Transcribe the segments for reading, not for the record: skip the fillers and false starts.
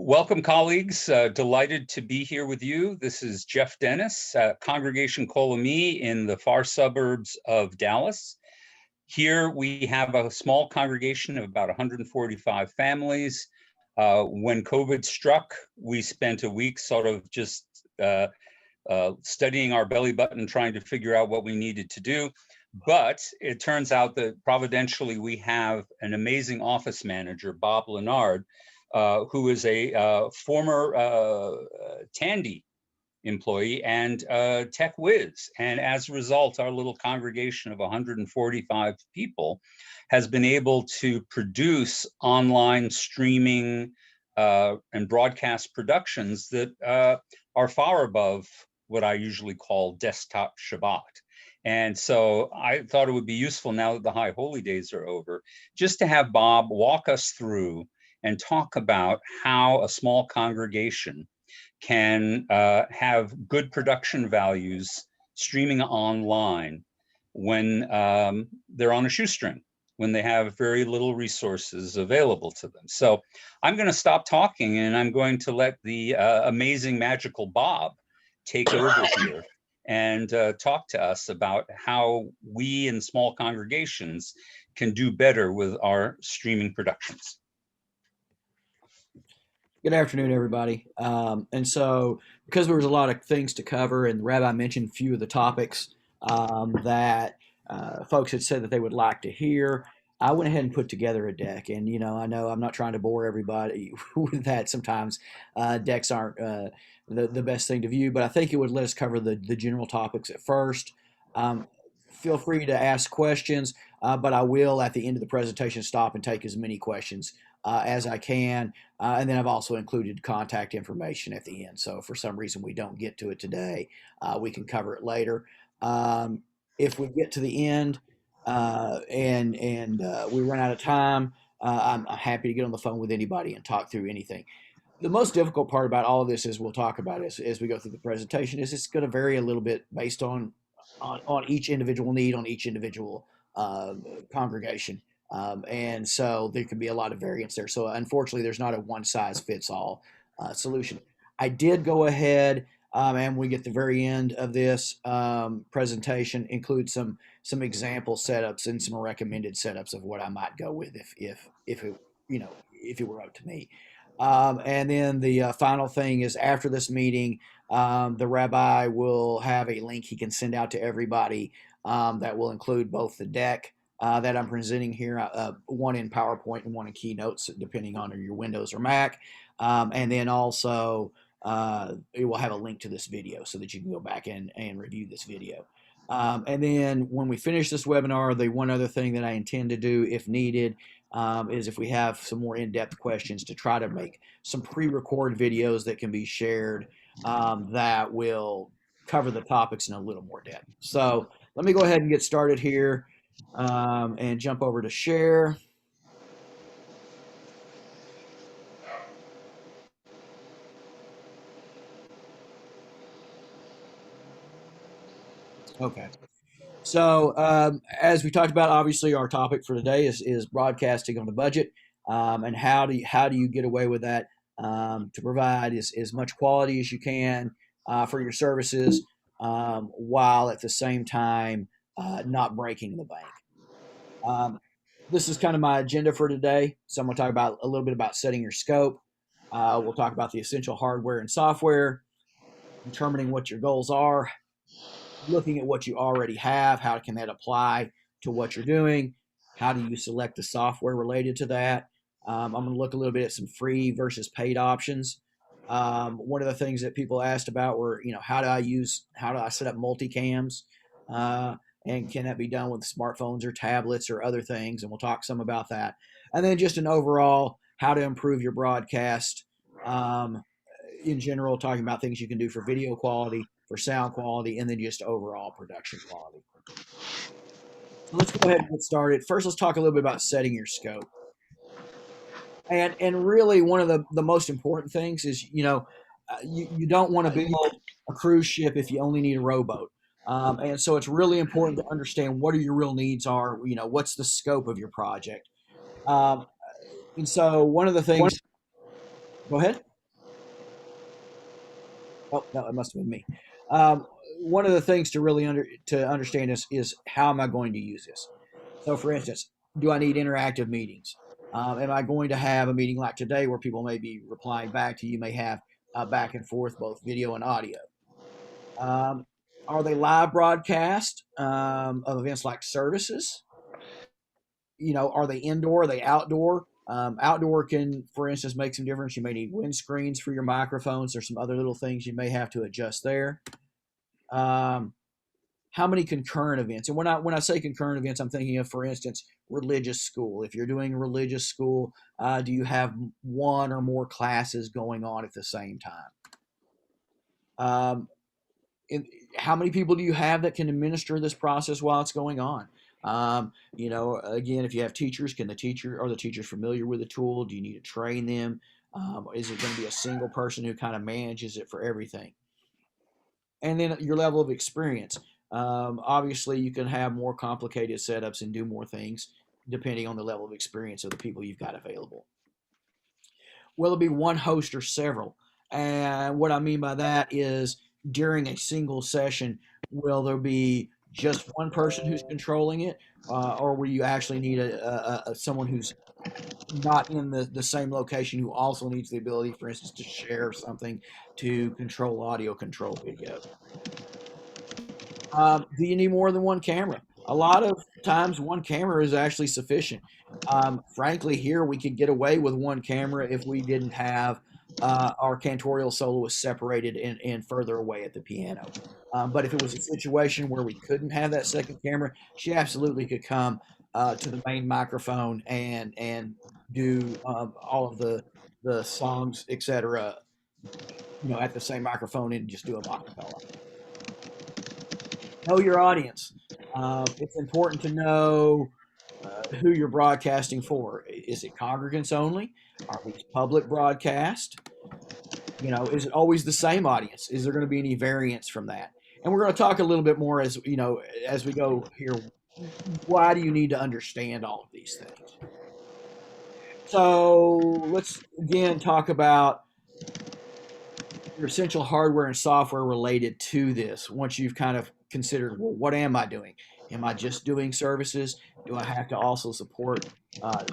Welcome, colleagues. Delighted to be here with you. This is Jeff Dennis, Congregation Kol Ami in the far suburbs of Dallas. Here we have a small congregation of about 145 families. When COVID struck, we spent a week sort of just studying our belly button, trying to figure out what we needed to do. But it turns out that providentially we have an amazing office manager, Bob Leonard, who is a former Tandy employee and tech whiz. And as a result, our little congregation of 145 people has been able to produce online streaming and broadcast productions that are far above what I usually call desktop Shabbat. And so I thought it would be useful now that the High Holy Days are over, just to have Bob walk us through and talk about how a small congregation can have good production values streaming online when they're on a shoestring, when they have very little resources available to them. So I'm going to stop talking and I'm going to let the amazing, magical Bob take over here and talk to us about how we in small congregations can do better with our streaming productions. Good afternoon, everybody. And so, because there was a lot of things to cover, and the Rabbi mentioned a few of the topics that folks had said that they would like to hear, I went ahead and put together a deck. And, I know I'm not trying to bore everybody with that. Sometimes decks aren't the best thing to view, but I think it would let us cover the general topics at first. Feel free to ask questions, but I will, at the end of the presentation, stop and take as many questions as I can. And then I've also included contact information at the end. So if for some reason we don't get to it today, we can cover it later. If we get to the end and we run out of time, I'm happy to get on the phone with anybody and talk through anything. The most difficult part about all of this, is we'll talk about as we go through the presentation, is it's going to vary a little bit based on each individual need, on each individual congregation. And so there can be a lot of variance there. So unfortunately, there's not a one size fits all solution. I did go ahead and we get the very end of this presentation, include some example setups and some recommended setups of what I might go with if it were up to me. And then the final thing is, after this meeting, the rabbi will have a link he can send out to everybody that will include both the deck that I'm presenting here, one in PowerPoint and one in Keynotes, depending on your Windows or Mac. And then also it will have a link to this video so that you can go back and review this video. And then when we finish this webinar, the one other thing that I intend to do, if needed, is if we have some more in-depth questions, to try to make some pre-recorded videos that can be shared that will cover the topics in a little more depth. So let me go ahead and get started here and jump over to share. Okay. So as we talked about, obviously our topic for today is broadcasting on the budget, and how do you get away with that to provide as much quality as you can for your services, while at the same time not breaking the bank. This is kind of my agenda for today. So I'm going to talk about a little bit about setting your scope. We'll talk about the essential hardware and software, determining what your goals are, looking at what you already have, how can that apply to what you're doing, how do you select the software related to that. I'm going to look a little bit at some free versus paid options. One of the things that people asked about were, how do I set up multicams, and can that be done with smartphones or tablets or other things, and we'll talk some about that. And then just an overall, how to improve your broadcast in general, talking about things you can do for video quality, for sound quality, and then just overall production quality. So let's go ahead and get started. First, let's talk a little bit about setting your scope. And really, one of the most important things is, you don't want to build a cruise ship if you only need a rowboat. And so it's really important to understand what your real needs are. What's the scope of your project. And so one of the things, go ahead. Oh, no, it must have been me. Um, One of the things to really understand is how am I going to use this? So, for instance, do I need interactive meetings? Am I going to have a meeting like today where people may be replying back to you, may have back and forth, both video and audio? Um, are they live broadcast of events like services? Are they indoor? Are they outdoor? Outdoor can, for instance, make some difference. You may need windscreens for your microphones. There's some other little things you may have to adjust there. Um, how many concurrent events? And when I say concurrent events, I'm thinking of, for instance, religious school. If you're doing religious school, do you have one or more classes going on at the same time? Um, in, how many people do you have that can administer this process while it's going on? Again, if you have teachers, are the teachers familiar with the tool? Do you need to train them? Is it going to be a single person who kind of manages it for everything? And then your level of experience. Obviously, you can have more complicated setups and do more things depending on the level of experience of the people you've got available. Will it be one host or several? And what I mean by that is during a single session, will there be just one person who's controlling it, or will you actually need someone who's not in the same location who also needs the ability, for instance, to share something, to control audio, control video? Do you need more than one camera? A lot of times, one camera is actually sufficient. Frankly, here we could get away with one camera if we didn't have our cantorial soloist separated and further away at the piano. But if it was a situation where we couldn't have that second camera, she absolutely could come to the main microphone and do all of the songs, etc. At the same microphone and just do a acapella. Know your audience. It's important to know who you're broadcasting for. Is it congregants only? Are these public broadcast? Is it always the same audience? Is there going to be any variance from that? And we're going to talk a little bit more as we go here. Why do you need to understand all of these things? So let's again talk about your essential hardware and software related to this. Once you've kind of considered, well, what am I doing? Am I just doing services? Do I have to also support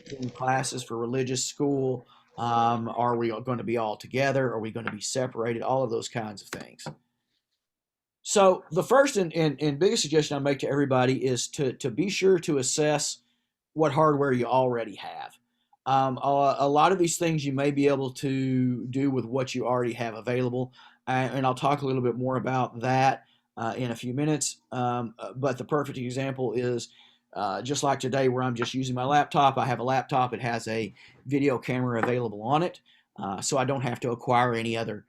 team classes for religious school? Are we going to be all together? Are we going to be separated? All of those kinds of things. So the first and biggest suggestion I make to everybody is to be sure to assess what hardware you already have. A lot of these things you may be able to do with what you already have available, and I'll talk a little bit more about that in a few minutes. But the perfect example is just like today, where I'm just using my laptop. I have a laptop; it has a video camera available on it, so I don't have to acquire any other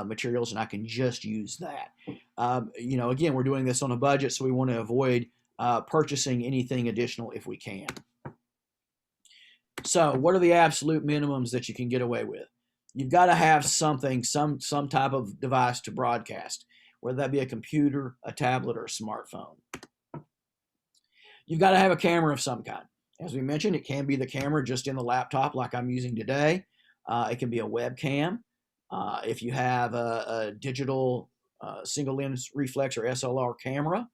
materials, and I can just use that. Again, we're doing this on a budget, so we want to avoid purchasing anything additional if we can. So, what are the absolute minimums that you can get away with? You've got to have something, some type of device to broadcast, whether that be a computer, a tablet, or a smartphone. You've got to have a camera of some kind. As we mentioned, it can be the camera just in the laptop like I'm using today. It can be a webcam. If you have a digital single lens reflex or SLR camera,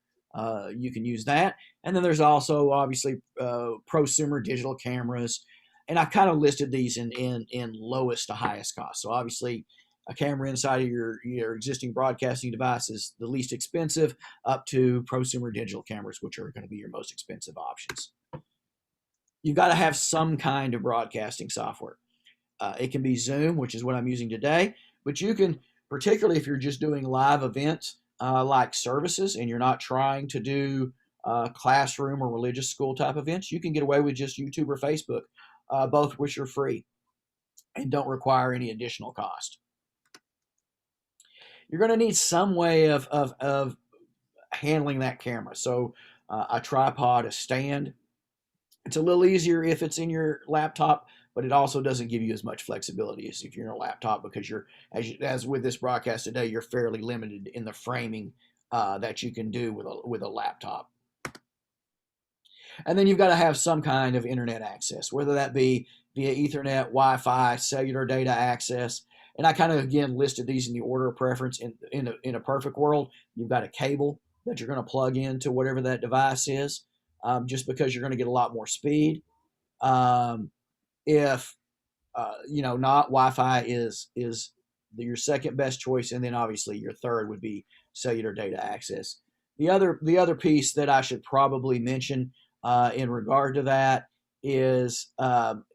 you can use that. And then there's also obviously prosumer digital cameras. And I've kind of listed these in lowest to highest cost. So obviously a camera inside of your existing broadcasting device is the least expensive, up to prosumer digital cameras, which are going to be your most expensive options. You've got to have some kind of broadcasting software. It can be Zoom, which is what I'm using today, but you can, particularly if you're just doing live events like services and you're not trying to do classroom or religious school type events, you can get away with just YouTube or Facebook, both which are free and don't require any additional cost. You're going to need some way of handling that camera. So a tripod, a stand. It's a little easier if it's in your laptop, but it also doesn't give you as much flexibility as if you're in a laptop, because as with this broadcast today, you're fairly limited in the framing that you can do with a laptop. And then you've got to have some kind of internet access, whether that be via Ethernet, Wi-Fi, cellular data access. and I kind of again listed these in the order of preference. In a perfect world, you've got a cable that you're going to plug into whatever that device is, just because you're going to get a lot more speed. Um, if not, Wi-Fi is your second best choice, and then obviously your third would be cellular data access. The other piece that I should probably mention in regard to that is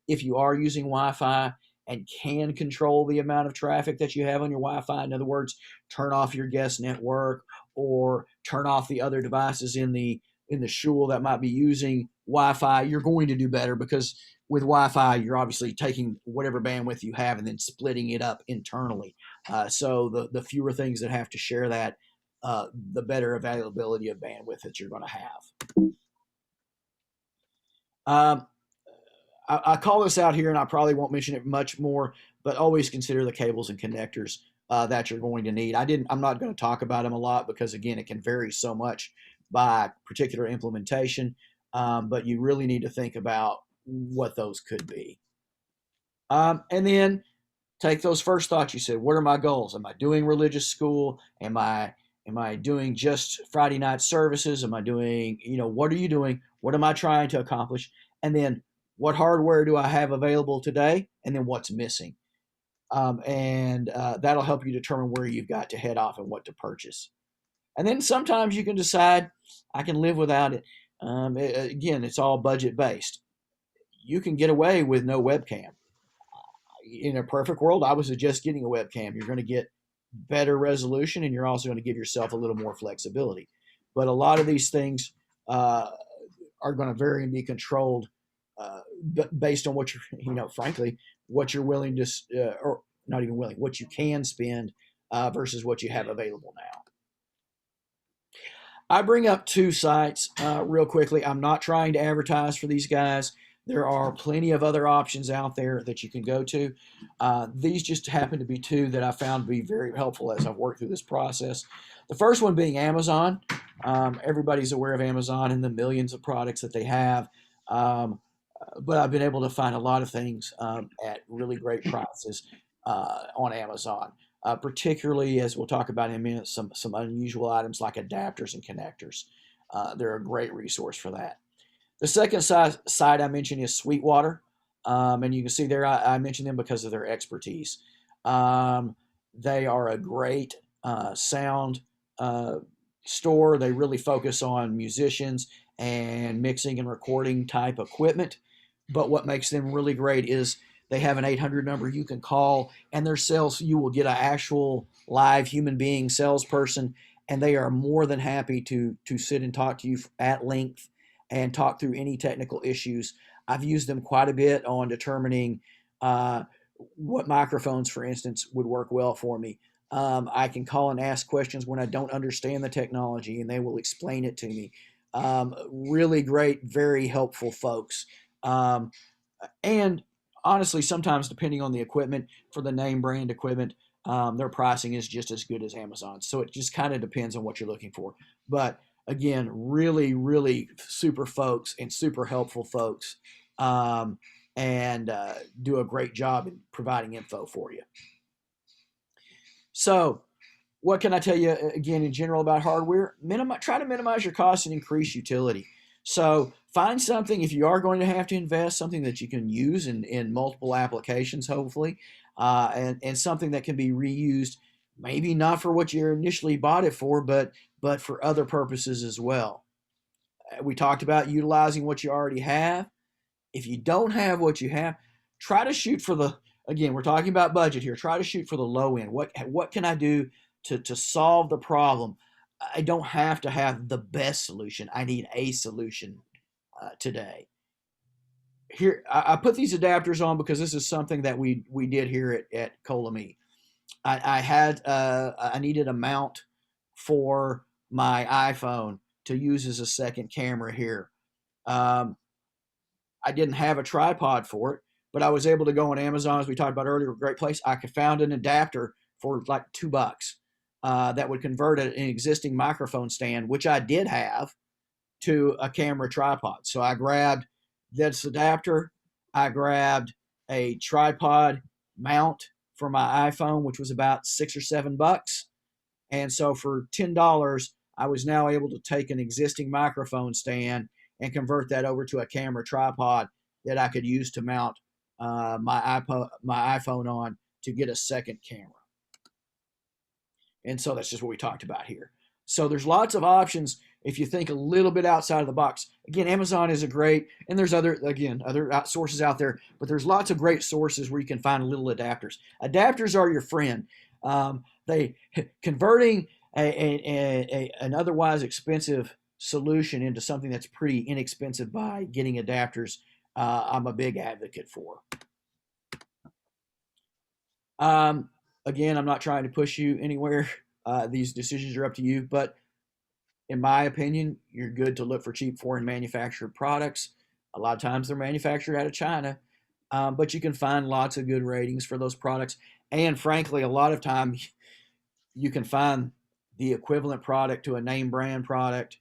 if you are using Wi-Fi and can control the amount of traffic that you have on your Wi-Fi. In other words, turn off your guest network or turn off the other devices in the shul that might be using Wi-Fi. You're going to do better because with Wi-Fi, you're obviously taking whatever bandwidth you have and then splitting it up internally. So the fewer things that have to share that, the better availability of bandwidth that you're going to have. I call this out here, and I probably won't mention it much more, but always consider the cables and connectors that you're going to need. I'm not going to talk about them a lot because, again, it can vary so much by particular implementation, but you really need to think about what those could be. And then take those first thoughts you said. What are my goals? Am I doing religious school? Am I doing just Friday night services? Am I doing, what are you doing? What am I trying to accomplish? And then what hardware do I have available today? And then what's missing? And that'll help you determine where you've got to head off and what to purchase. And then sometimes you can decide, I can live without it. Again, it's all budget based. You can get away with no webcam. In a perfect world, I would suggest getting a webcam. You're going to get better resolution, and you're also going to give yourself a little more flexibility. But a lot of these things are going to vary and be controlled based on what you're, frankly, what you're willing to, or not even willing, what you can spend versus what you have available now. I bring up two sites real quickly. I'm not trying to advertise for these guys. There are plenty of other options out there that you can go to. These just happen to be two that I found to be very helpful as I've worked through this process. The first one being Amazon. Everybody's aware of Amazon and the millions of products that they have. But I've been able to find a lot of things at really great prices on Amazon. Particularly, as we'll talk about in a minute, some unusual items like adapters and connectors. They're a great resource for that. The second site I mentioned is Sweetwater, and you can see there I mentioned them because of their expertise. They are a great sound store. They really focus on musicians and mixing and recording type equipment. But what makes them really great is they have an 800 number you can call, and their sales, you will get an actual live human being salesperson, and they are more than happy to sit and talk to you at length and talk through any technical issues. I've used them quite a bit on determining what microphones, for instance, would work well for me. I can call and ask questions when I don't understand the technology, and they will explain it to me. Really great, very helpful folks. And honestly, sometimes depending on the equipment, for the name brand equipment, their pricing is just as good as Amazon. So it just kind of depends on what you're looking for. But again, really, really super folks and super helpful folks, and do a great job in providing info for you. So what can I tell you again in general about hardware? Try to minimize your costs and increase utility. So find something, if you are going to have to invest, something that you can use in multiple applications, hopefully, and something that can be reused, maybe not for what you initially bought it for, but for other purposes as well. We talked about utilizing what you already have. If you don't have what you have, try to shoot for again, we're talking about budget here. Try to shoot for the low end. What can I do to solve the problem? I don't have to have the best solution. I need a solution today. Here, I put these adapters on because this is something that we did here at Kol Ami. I needed a mount for my iPhone to use as a second camera here. I didn't have a tripod for it, but I was able to go on Amazon, as we talked about earlier, a great place. I found an adapter for like $2 that would convert an existing microphone stand, which I did have, to a camera tripod. So I grabbed this adapter, I grabbed a tripod mount for my iPhone, which was about $6 or $7. And so for $10, I was now able to take an existing microphone stand and convert that over to a camera tripod that I could use to mount my iPhone on to get a second camera. And so that's just what we talked about here. So there's lots of options if you think a little bit outside of the box. Again, Amazon is a great, and there's other sources out there, but there's lots of great sources where you can find little adapters. Adapters are your friend. They converting an otherwise expensive solution into something that's pretty inexpensive by getting adapters. I'm a big advocate for. Again, I'm not trying to push you anywhere. These decisions are up to you, but in my opinion, you're good to look for cheap foreign manufactured products. A lot of times they're manufactured out of China, but you can find lots of good ratings for those products. And frankly, a lot of times you can find the equivalent product to a name brand product.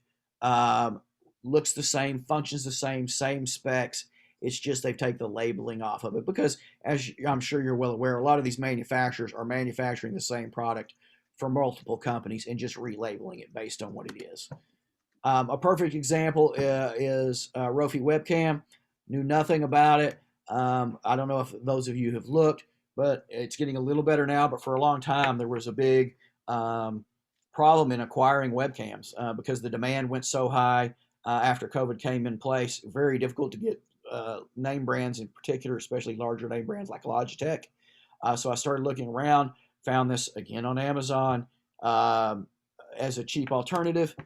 Looks the same, functions the same specs. It's just they've taken the labeling off of it because, as I'm sure you're well aware, a lot of these manufacturers are manufacturing the same product for multiple companies and just relabeling it based on what it is. A perfect example is Rofi webcam. Knew nothing about it. I don't know if those of you have looked, but it's getting a little better now. But for a long time, there was a big problem in acquiring webcams because the demand went so high after COVID came in place. Very difficult to get name brands in particular, especially larger name brands like Logitech. So I started looking around, found this again on Amazon as a cheap alternative.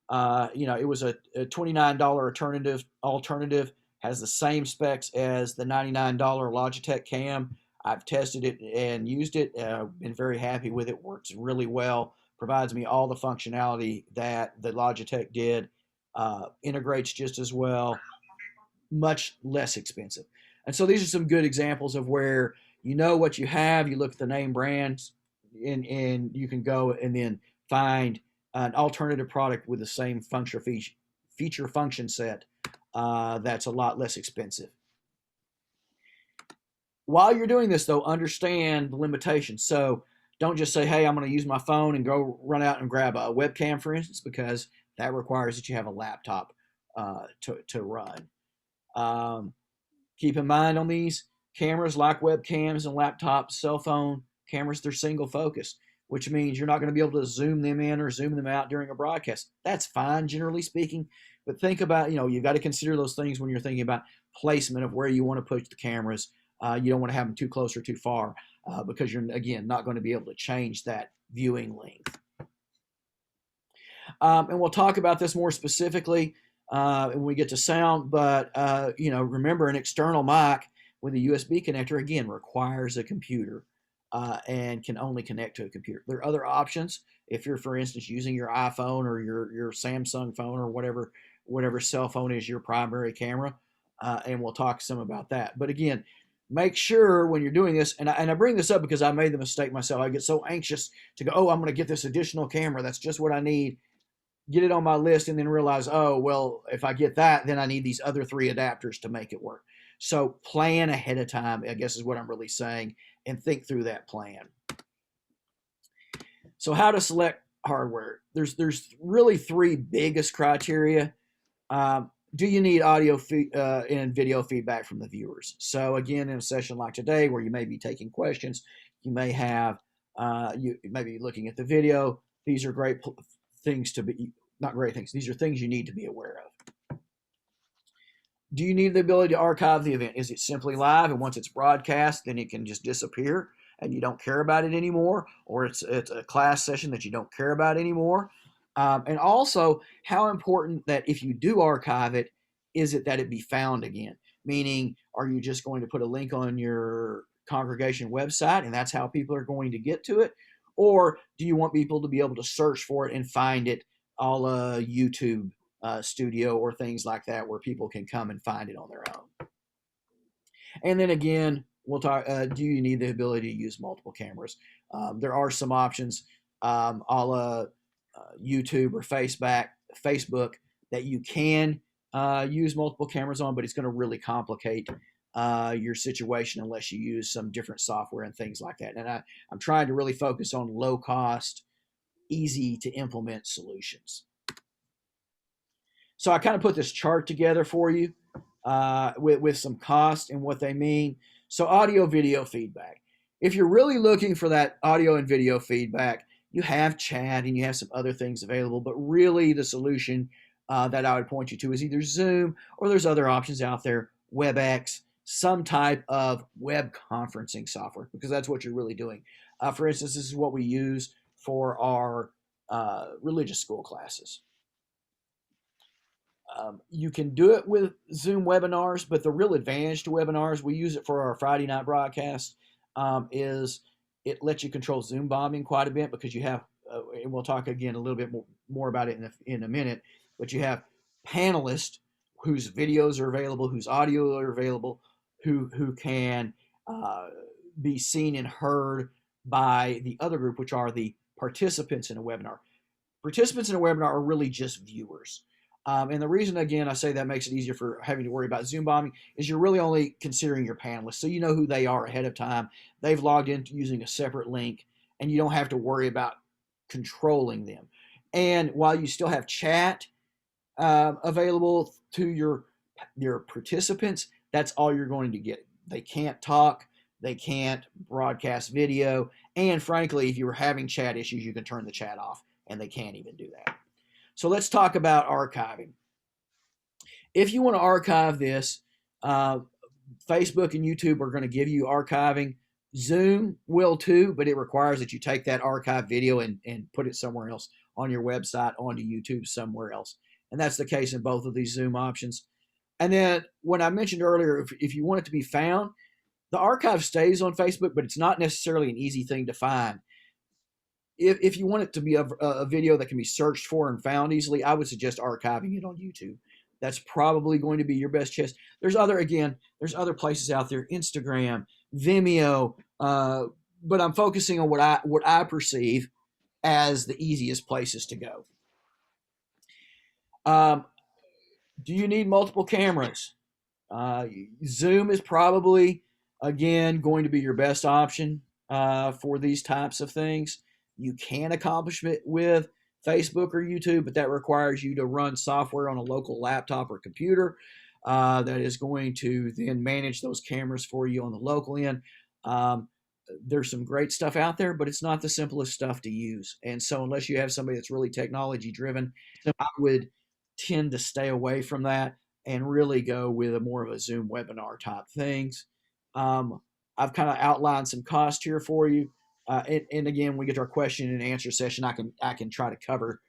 It was a $29 alternative, has the same specs as the $99 Logitech cam. I've tested it and used it. Been very happy with it. Works really well. Provides me all the functionality that the Logitech did. Integrates just as well. Much less expensive. And so these are some good examples of where you know what you have, you look at the name brands, and you can go and then find an alternative product with the same feature function set that's a lot less expensive. While you're doing this, though, understand the limitations. So don't just say, hey, I'm going to use my phone and go run out and grab a webcam, for instance, because that requires that you have a laptop to run. Keep in mind on these cameras, like webcams and laptops, cell phone cameras, they're single focus, which means you're not going to be able to zoom them in or zoom them out during a broadcast. That's fine, generally speaking, but think about, you've got to consider those things when you're thinking about placement of where you want to put the cameras. You don't want to have them too close or too far because you're, again, not going to be able to change that viewing length. And we'll talk about this more specifically when we get to sound, but remember, an external mic with a USB connector, again, requires a computer and can only connect to a computer. There are other options if you're, for instance, using your iPhone or your Samsung phone or whatever cell phone is your primary camera, and we'll talk some about that. But again, make sure when you're doing this, and I bring this up because I made the mistake myself. I get so anxious to go, oh, I'm going to get this additional camera. That's just what I need. Get it on my list and then realize, oh, well, if I get that, then I need these other 3 adapters to make it work. So plan ahead of time, I guess is what I'm really saying, and think through that plan. So how to select hardware? There's really 3 biggest criteria. Do you need audio and video feedback from the viewers? So again, in a session like today where you may be taking questions, you may have, you may be looking at the video. These are great things to be, not great things, these are things you need to be aware of. Do you need the ability to archive the event? Is it simply live and once it's broadcast, then it can just disappear and you don't care about it anymore? Or it's a class session that you don't care about anymore? And also, how important that if you do archive it, is it that it be found again? Meaning, are you just going to put a link on your congregation website and that's how people are going to get to it? Or do you want people to be able to search for it and find it a la YouTube studio or things like that where people can come and find it on their own? And then again, we'll talk, do you need the ability to use multiple cameras? There are some options a la YouTube or Facebook that you can use multiple cameras on, but it's going to really complicate your situation unless you use some different software and things like that. And I'm trying to really focus on low cost, easy to implement solutions. So I kind of put this chart together for you with some cost and what they mean. So audio video feedback. If you're really looking for that audio and video feedback, you have chat and you have some other things available, but really the solution that I would point you to is either Zoom or there's other options out there, WebEx, some type of web conferencing software, because that's what you're really doing. For instance, this is what we use for our religious school classes. You can do it with Zoom webinars, but the real advantage to webinars, we use it for our Friday night broadcast, is it lets you control Zoom bombing quite a bit because you have, and we'll talk again a little bit more about it in a minute, but you have panelists whose videos are available, whose audio are available, who can be seen and heard by the other group, which are the participants in a webinar. Participants in a webinar are really just viewers. And the reason, again, I say that makes it easier for having to worry about Zoom bombing is you're really only considering your panelists. So you know who they are ahead of time. They've logged in using a separate link, and you don't have to worry about controlling them. And while you still have chat available to your participants, that's all you're going to get. They can't talk. They can't broadcast video. And frankly, if you were having chat issues, you can turn the chat off, and they can't even do that. So let's talk about archiving. If you want to archive this, Facebook and YouTube are going to give you archiving. Zoom will too, but it requires that you take that archive video and put it somewhere else on your website, onto YouTube, somewhere else. And that's the case in both of these Zoom options. And then when I mentioned earlier, if you want it to be found, the archive stays on Facebook, but it's not necessarily an easy thing to find. If you want it to be a video that can be searched for and found easily, I would suggest archiving it on YouTube. That's probably going to be your best chance. There's other places out there, Instagram, Vimeo, but I'm focusing on what I perceive as the easiest places to go. Do you need multiple cameras? Zoom is probably, again, going to be your best option for these types of things. You can accomplish it with Facebook or YouTube, but that requires you to run software on a local laptop or computer that is going to then manage those cameras for you on the local end. There's some great stuff out there, but it's not the simplest stuff to use. And so unless you have somebody that's really technology driven, I would tend to stay away from that and really go with more of a Zoom webinar type things. I've kind of outlined some cost here for you. And again, when we get to our question and answer session, I can try to cover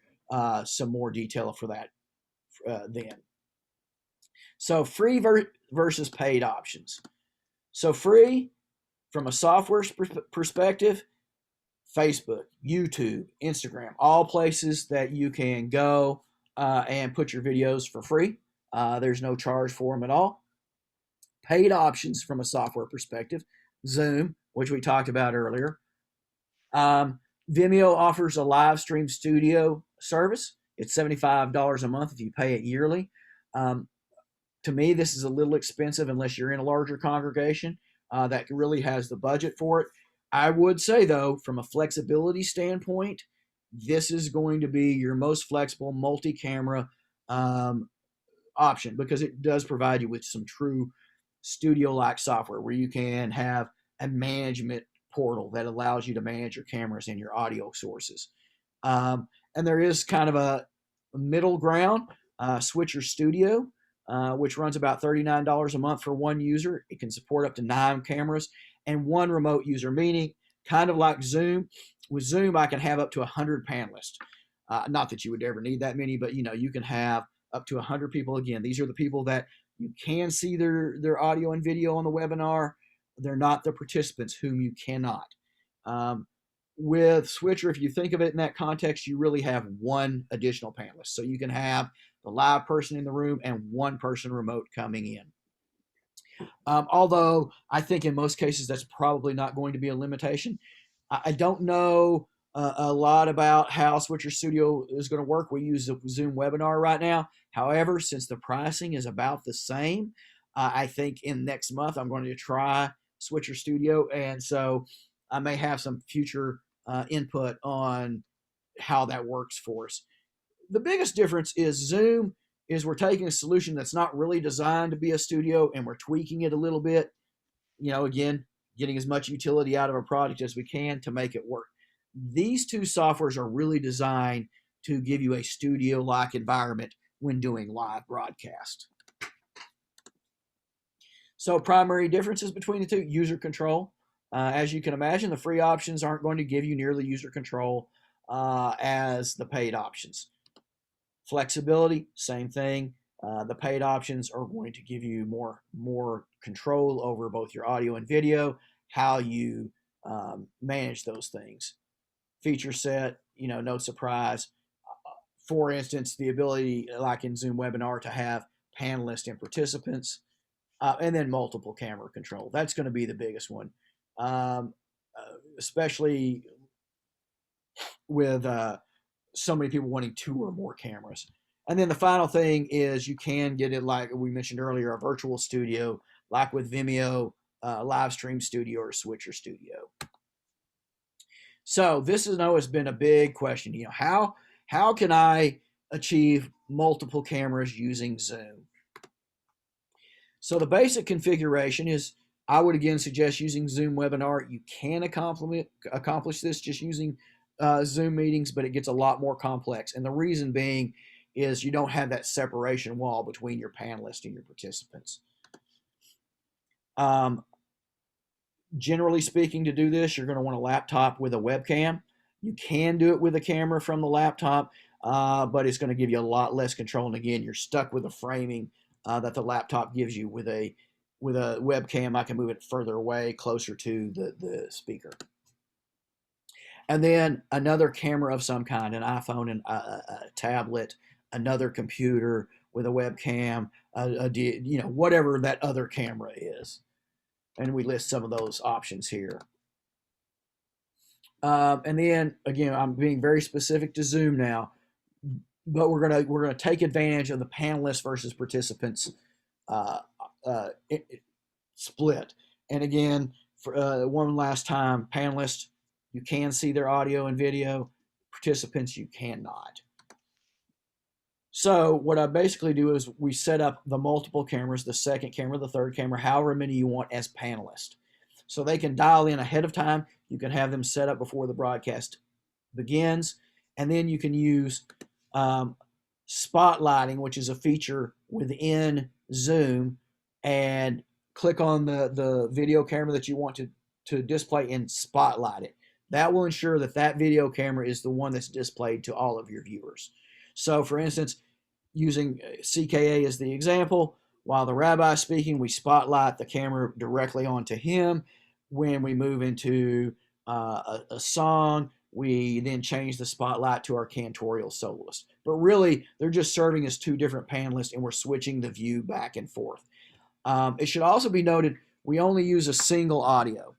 some more detail for that then. So free versus paid options. So free, from a software perspective, Facebook, YouTube, Instagram, all places that you can go and put your videos for free. There's no charge for them at all. Paid options from a software perspective, Zoom, which we talked about earlier. Vimeo offers a live stream studio service. It's $75 a month if you pay it yearly. To me, this is a little expensive unless you're in a larger congregation that really has the budget for it. I would say, though, from a flexibility standpoint, this is going to be your most flexible multi-camera option because it does provide you with some true studio-like software where you can have a management portal that allows you to manage your cameras and your audio sources. And there is kind of a middle ground, Switcher Studio, which runs about $39 a month for one user. It can support up to 9 cameras and one remote user, meaning kind of like Zoom. With Zoom, I can have up to 100 panelists. Not that you would ever need that many, but you can have up to 100 people. Again, these are the people that you can see their audio and video on the webinar. They're not the participants whom you cannot. With Switcher, if you think of it in that context, you really have one additional panelist. So you can have the live person in the room and one person remote coming in. Although I think in most cases that's probably not going to be a limitation. I don't know a lot about how Switcher Studio is going to work. We use a Zoom webinar right now. However, since the pricing is about the same, I think in next month I'm going to try Switcher Studio, and so I may have some future input on how that works for us. The biggest difference is Zoom is we're taking a solution that's not really designed to be a studio and we're tweaking it a little bit. Again, getting as much utility out of a product as we can to make it work. These two softwares are really designed to give you a studio-like environment when doing live broadcast. So primary differences between the two: user control. As you can imagine, the free options aren't going to give you nearly user control as the paid options. Flexibility, same thing. The paid options are going to give you more control over both your audio and video, how you manage those things. Feature set, no surprise. For instance, the ability, like in Zoom Webinar, to have panelists and participants, and then multiple camera control. That's going to be the biggest one, especially with so many people wanting 2 or more cameras. And then the final thing is you can get it, like we mentioned earlier, a virtual studio, like with Vimeo, Live Stream Studio, or Switcher Studio. So this has been a big question. How can I achieve multiple cameras using Zoom? So the basic configuration is, I would again suggest using Zoom Webinar. You can accomplish this just using Zoom meetings, but it gets a lot more complex. And the reason being is you don't have that separation wall between your panelists and your participants. Generally speaking, to do this, you're going to want a laptop with a webcam. You can do it with a camera from the laptop, but it's going to give you a lot less control. And again, you're stuck with the framing that the laptop gives you. With a webcam, I can move it further away, closer to the speaker. And then another camera of some kind, an iPhone, and a tablet, another computer with a webcam, whatever that other camera is. And we list some of those options here. And then again, I'm being very specific to Zoom now, but we're gonna take advantage of the panelists versus participants split. And again, for one last time, panelists, you can see their audio and video. Participants, you cannot. So what I basically do is we set up the multiple cameras, the second camera, the third camera, however many you want as panelists. So they can dial in ahead of time. You can have them set up before the broadcast begins. And then you can use spotlighting, which is a feature within Zoom, and click on the video camera that you want to display and spotlight it. That will ensure that video camera is the one that's displayed to all of your viewers. So for instance, using CKA as the example, while the rabbi is speaking, we spotlight the camera directly onto him. When we move into a song, we then change the spotlight to our cantorial soloist. But really, they're just serving as 2 different panelists, and we're switching the view back and forth. It should also be noted, we only use a single audio.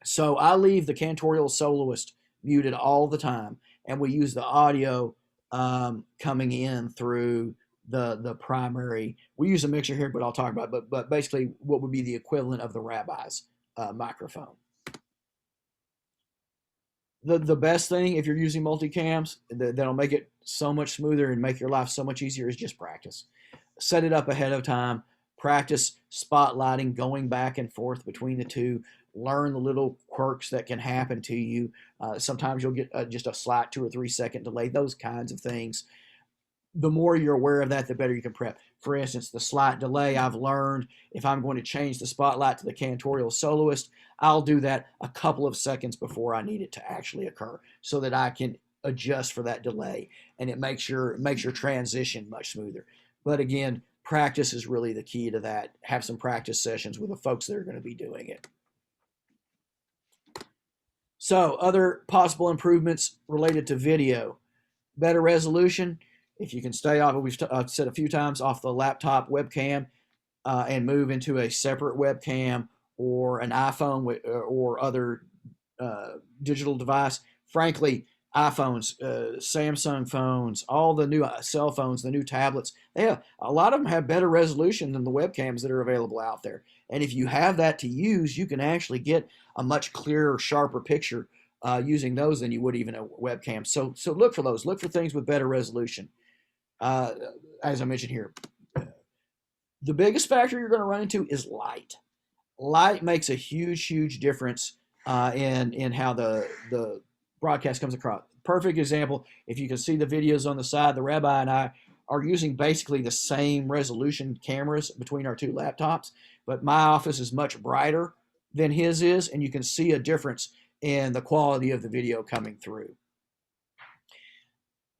So I leave the cantorial soloist muted all the time, and we use the audio coming in through the primary. We use a mixer here, but I'll talk about it, but basically what would be the equivalent of the rabbi's microphone. The best thing, if you're using multicams, that'll make it so much smoother and make your life so much easier, is just practice. Set it up ahead of time. Practice spotlighting, going back and forth between the two. Learn the little quirks that can happen to you. Sometimes you'll get just a slight 2 or 3 second delay, those kinds of things. The more you're aware of that, the better you can prep. For instance, the slight delay, I've learned if I'm going to change the spotlight to the cantorial soloist, I'll do that a couple of seconds before I need it to actually occur, so that I can adjust for that delay, and it makes your transition much smoother. But again, practice is really the key to that. Have some practice sessions with the folks that are going to be doing it. So other possible improvements related to video: better resolution. If you can stay off, we've said a few times, off the laptop webcam and move into a separate webcam or an iPhone or other digital device. Frankly, iPhones, Samsung phones, all the new cell phones, the new tablets. They have a lot of them have better resolution than the webcams that are available out there. And if you have that to use, you can actually get a much clearer, sharper picture using those than you would even a webcam. So look for those. Look for things with better resolution. Uh, as I mentioned here, the biggest factor you're going to run into is light. Light makes a huge difference in how the broadcast comes across. Perfect example, if you can see the videos on the side, the rabbi and I are using basically the same resolution cameras between our two laptops, but my office is much brighter than his is, and you can see a difference in the quality of the video coming through.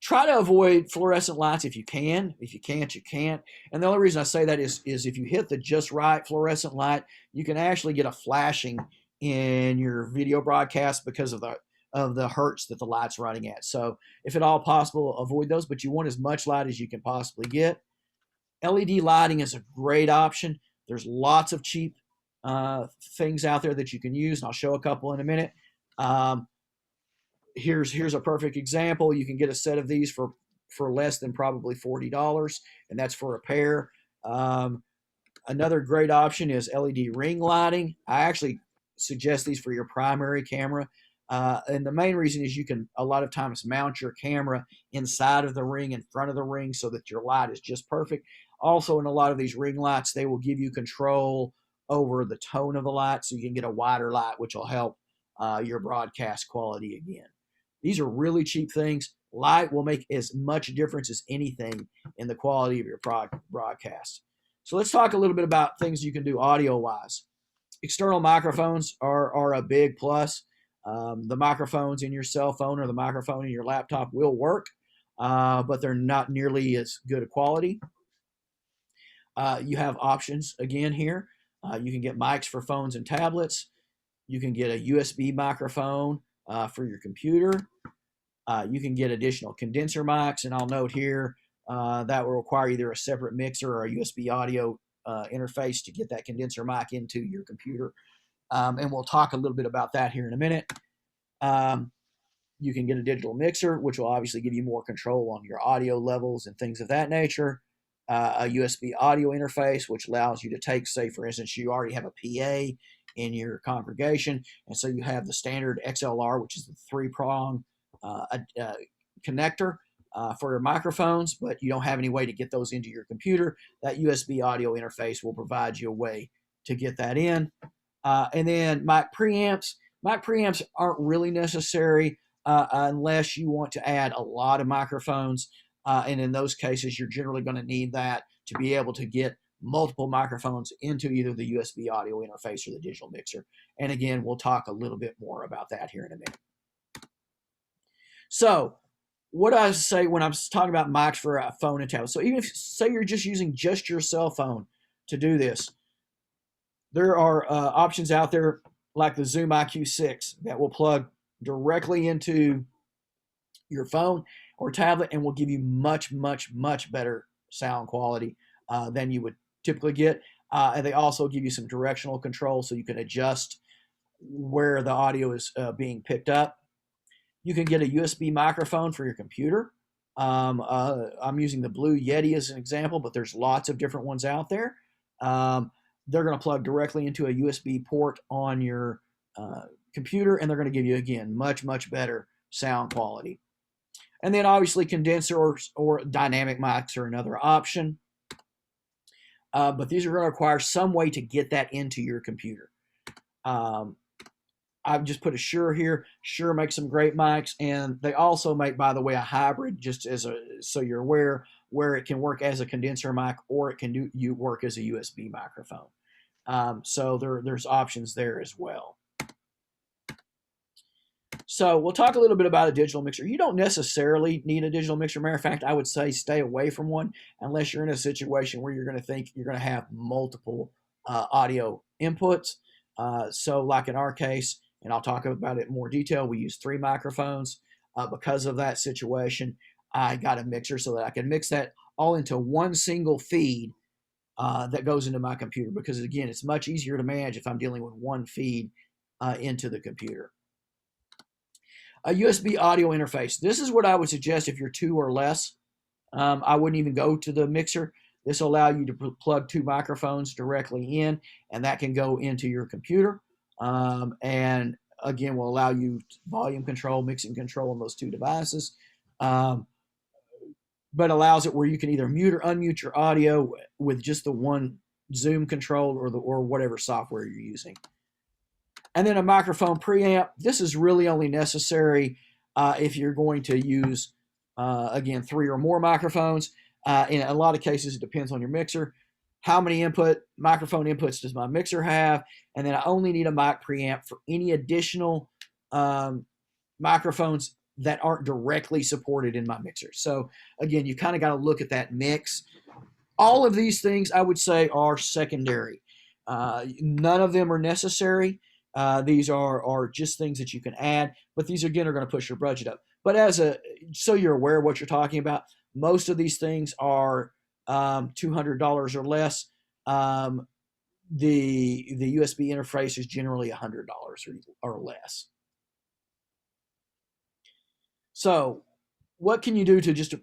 Try to avoid fluorescent lights if you can. If you can't, you can't. And the only reason I say that is if you hit the just right fluorescent light, you can actually get a flashing in your video broadcast because of the hertz that the light's running at. So if at all possible, avoid those, but you want as much light as you can possibly get. LED lighting is a great option. There's lots of cheap things out there that you can use, and I'll show a couple in a minute. Here's a perfect example. You can get a set of these for less than probably $40, and that's for a pair. Another great option is LED ring lighting. I actually suggest these for your primary camera. And the main reason is you can a lot of times mount your camera inside of the ring, in front of the ring, so that your light is just perfect. Also, in a lot of these ring lights, they will give you control over the tone of the light, so you can get a wider light, which will help your broadcast quality again. These are really cheap things. Light will make as much difference as anything in the quality of your broadcast. So let's talk a little bit about things you can do audio-wise. External microphones are a big plus. The microphones in your cell phone or the microphone in your laptop will work, but they're not nearly as good a quality. You have options again here. You can get mics for phones and tablets. You can get a USB microphone for your computer. You can get additional condenser mics, and I'll note here that will require either a separate mixer or a USB audio interface to get that condenser mic into your computer. And we'll talk a little bit about that here in a minute. You can get a digital mixer, which will obviously give you more control on your audio levels and things of that nature. A USB audio interface, which allows you to take, say, for instance, you already have a PA in your congregation, and so you have the standard XLR, which is the three-prong connector for your microphones, but you don't have any way to get those into your computer. That USB audio interface will provide you a way to get that in. And then mic preamps. Mic preamps aren't really necessary unless you want to add a lot of microphones. And in those cases, you're generally going to need that to be able to get multiple microphones into either the USB audio interface or the digital mixer. And again, we'll talk a little bit more about that here in a minute. So what I say when I'm talking about mics for a phone and tablet. So even if, say, you're just using just your cell phone to do this, there are options out there like the Zoom IQ6 that will plug directly into your phone or tablet and will give you much better sound quality than you would typically get. And they also give you some directional control so you can adjust where the audio is being picked up. You can get a USB microphone for your computer. I'm using the Blue Yeti as an example, but there's lots of different ones out there. They're going to plug directly into a USB port on your computer, and they're going to give you, again, much better sound quality. And then obviously condensers or dynamic mics are another option. But these are going to require some way to get that into your computer. I've just put a Shure here. Shure makes some great mics, and they also make, by the way, a hybrid, just as so you're aware, where it can work as a condenser mic or it can work as a USB microphone. So there's options there as well. So we'll talk a little bit about a digital mixer. You don't necessarily need a digital mixer. Matter of fact, I would say stay away from one unless you're in a situation where you're going to think you're going to have multiple audio inputs. So like in our case, and I'll talk about it in more detail, we use 3 microphones. Because of that situation, I got a mixer so that I can mix that all into one single feed that goes into my computer, because again, it's much easier to manage if I'm dealing with one feed into the computer. A USB audio interface. This is what I would suggest if you're two or less. I wouldn't even go to the mixer. This will allow you to plug two microphones directly in, and that can go into your computer. And again, will allow you volume control, mixing control on those two devices. But allows it where you can either mute or unmute your audio with just the one Zoom control or whatever software you're using. And then a microphone preamp. This is really only necessary if you're going to use, again, 3 or more microphones. In a lot of cases, it depends on your mixer. How many microphone inputs does my mixer have? And then I only need a mic preamp for any additional microphones that aren't directly supported in my mixer. So again, you kind of got to look at that mix. All of these things I would say are secondary. None of them are necessary. These are just things that you can add, but these again are going to push your budget up. But so you're aware of what you're talking about, most of these things are $200 or less. The USB interface is generally $100 or less. So what can you do to just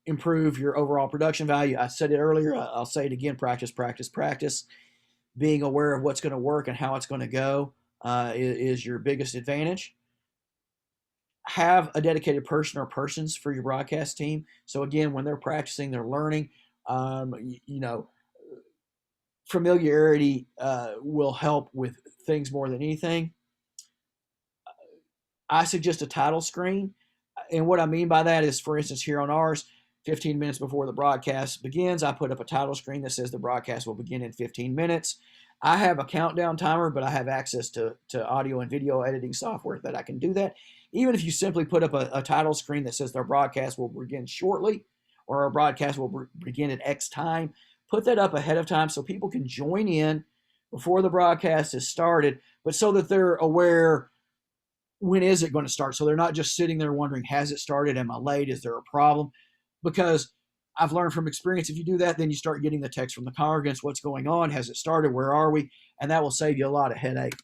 improve your overall production value? I said it earlier. I'll say it again. Practice, practice, practice. Being aware of what's going to work and how it's going to go is your biggest advantage. Have a dedicated person or persons for your broadcast team. So again, when they're practicing, they're learning. Familiarity will help with things more than anything. I suggest a title screen. And what I mean by that is, for instance, here on ours, 15 minutes before the broadcast begins, I put up a title screen that says the broadcast will begin in 15 minutes. I have a countdown timer, but I have access to audio and video editing software that I can do that. Even if you simply put up a title screen that says their broadcast will begin shortly, or our broadcast will begin at X time, put that up ahead of time so people can join in before the broadcast is started, but so that they're aware, when is it going to start? So they're not just sitting there wondering, has it started? Am I late? Is there a problem? Because I've learned from experience, if you do that, then you start getting the text from the congregants. What's going on? Has it started? Where are we? And that will save you a lot of headache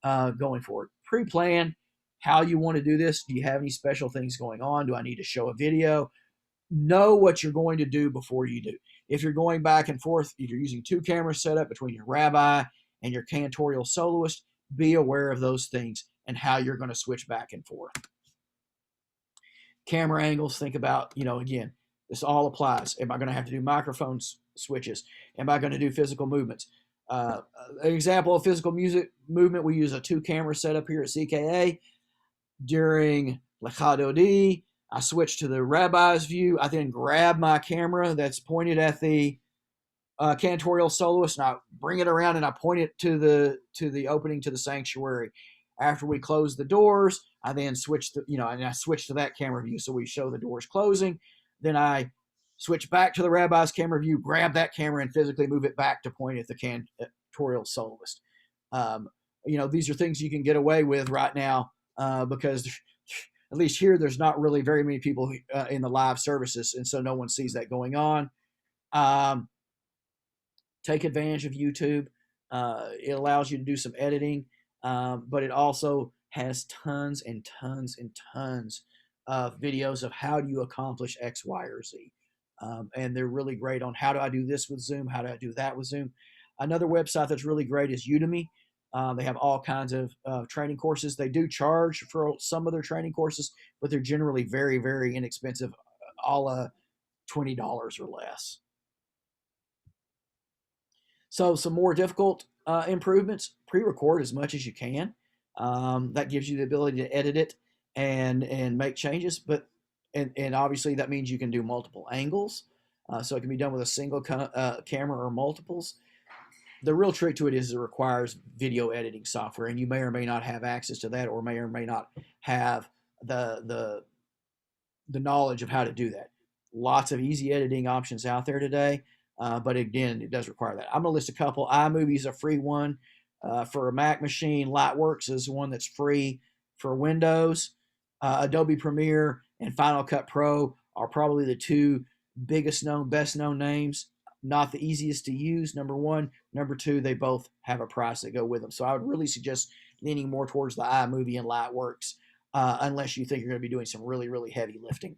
going forward. Pre-plan how you want to do this. Do you have any special things going on? Do I need to show a video? Know what you're going to do before you do. If you're going back and forth, if you're using 2 cameras set up between your rabbi and your cantorial soloist, be aware of those things and how you're going to switch back and forth. Camera angles, think about, again, this all applies. Am I going to have to do microphone switches? Am I going to do physical movements? An example of physical music movement, we use a 2-camera setup here at CKA. During Lechadodi, I switch to the rabbi's view. I then grab my camera that's pointed at the cantorial soloist, and I bring it around and I point it to the opening to the sanctuary. After we close the doors, I then switch to that camera view, so we show the doors closing. Then I switch back to the rabbi's camera view, grab that camera, and physically move it back to point at the cantorial soloist. These are things you can get away with right now because at least here there's not really very many people in the live services, and so no one sees that going on. Take advantage of YouTube. It allows you to do some editing, but it also has tons and tons and tons of videos of how do you accomplish X, Y, or Z. And they're really great on how do I do this with Zoom, how do I do that with Zoom. Another website that's really great is Udemy. They have all kinds of training courses. They do charge for some of their training courses, but they're generally very, very inexpensive, all $20 or less. So some more difficult improvements, pre-record as much as you can. That gives you the ability to edit it and make changes, but and obviously that means you can do multiple angles. So it can be done with a single camera or multiples. The real trick to it is it requires video editing software, and you may or may not have access to that, or may not have the knowledge of how to do that. Lots of easy editing options out there today, but again, it does require that. I'm going to list a couple. iMovie is a free one for a Mac machine. Lightworks is one that's free for Windows. Adobe Premiere and Final Cut Pro are probably the 2 best known names. Not the easiest to use, number one. Number 2, they both have a price that go with them. So I would really suggest leaning more towards the iMovie and Lightworks unless you think you're going to be doing some really, really heavy lifting.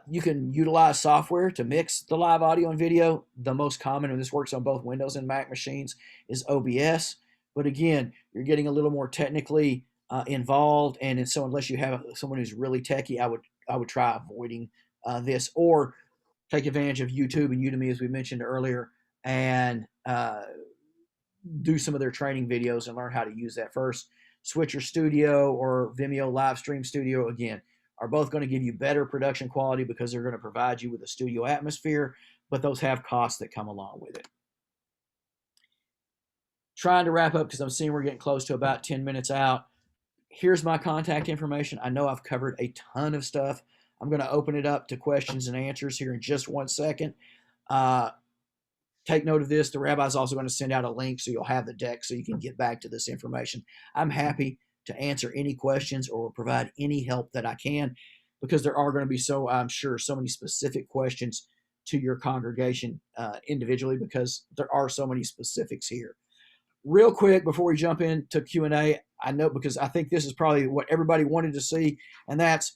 You can utilize software to mix the live audio and video. The most common, and this works on both Windows and Mac machines, is OBS. But again, you're getting a little more technically involved, and so unless you have someone who's really techy, I would try avoiding this, or take advantage of YouTube and Udemy, as we mentioned earlier, and do some of their training videos and learn how to use that first. Switcher Studio or Vimeo Live Stream Studio, again, are both going to give you better production quality because they're going to provide you with a studio atmosphere, but those have costs that come along with it. Trying to wrap up because I'm seeing we're getting close to about 10 minutes out. Here's my contact information. I know I've covered a ton of stuff. I'm going to open it up to questions and answers here in just 1 second. Take note of this. The rabbi is also going to send out a link so you'll have the deck so you can get back to this information. I'm happy to answer any questions or provide any help that I can, because there are going to be, I'm sure, so many specific questions to your congregation individually, because there are so many specifics here. Real quick, before we jump into Q&A, I know, because I think this is probably what everybody wanted to see, and that's